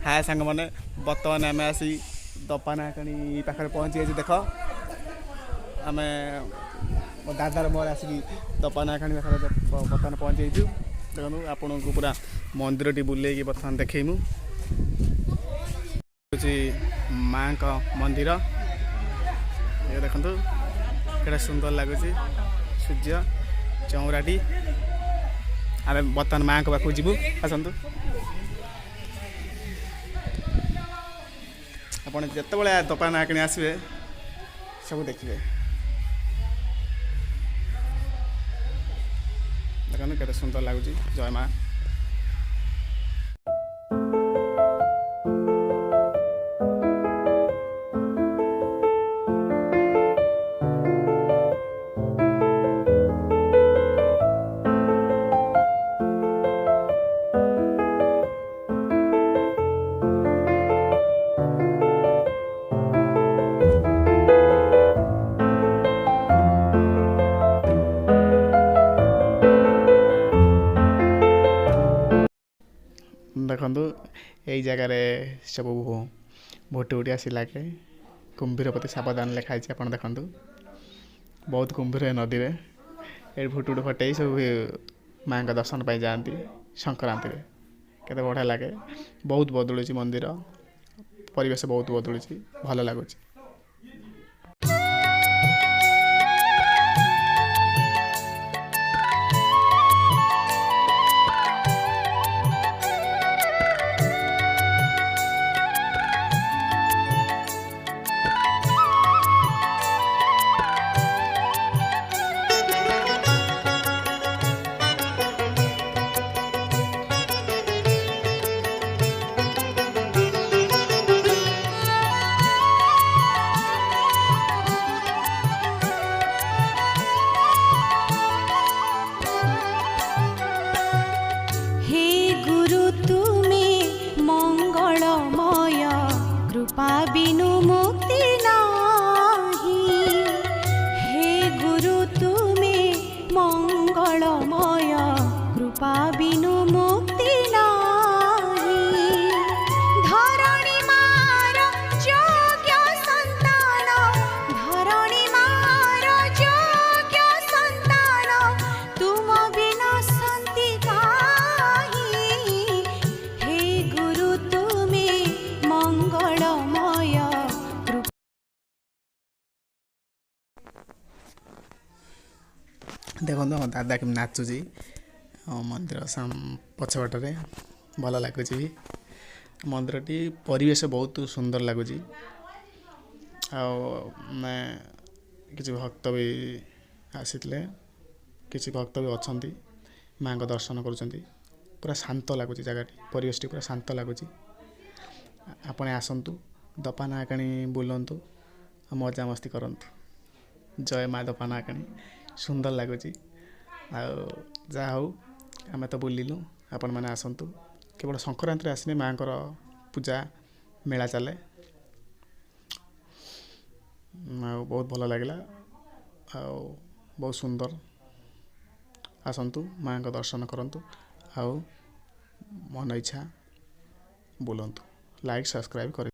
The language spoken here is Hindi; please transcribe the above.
हाय सांग मैंने बर्तमान आम आसी दपानाकाणी पाखे पहुँची जाइए देख आम मो दादार मोर आसिक दपानाकाणी पाखे बर्तमान पहुँची जाइए देखो आपन को पूरा मंदिर टी बुले बर्तमान देखमु माँ का मंदिर ये देखु के सुंदर लगुच सूर्य चौराटी आम बर्तमान माँ को पाखु जीवु आसतु आपड़ जिते दपानाकाणी आसवे सब देखिए देखो के सुंदर लगुच जय माँ। देखु यही जगार सब भोटी भोटी आसला के कुंभीर प्रति सावधान लिखाई आप देखु बहुत कुंभीर नदी में ये भोटी भोटी फटे सब माँ का दर्शन पाई जाती संक्रांति में केते बढ़िया लगे बहुत बदलुच मंदिर परिवेश बहुत बदलुच भल लगुच। कृपा बिनु मुक्ति नाही हे गुरु तुमे मंगलमय कृपा बिनु मुक्ति नाही धरणी मार योग्य संतान धरणी मार योग्य संतान तुम बिना शांति काहि हे गुरु तुमे मंगल देखो हम दादा के नाचुची मंदिर पछपटे भल लगुच भी मंदिर टी परिवेश बहुत सुंदर लगुच कि भक्त भी आसी किसी भक्त भी अच्छा माँ को दर्शन कर पूरा शांत लगुच जगह परिवेश टी पूरा शांत लगुच आपने आसतु दपानाकाणी बुलतु मजा मस्ती करतु जय माँ दपानाकाणी सुंदर लगुच जहा हो आम तो बुलिलु आपण मैंने आसतु केवल संक्रांति आसने माँ को पूजा मेला चले बहुत भल लगे बहुत सुंदर आसतु माँ को दर्शन करंतु आओ मन इच्छा बुलंतु लाइक सब्सक्राइब कर।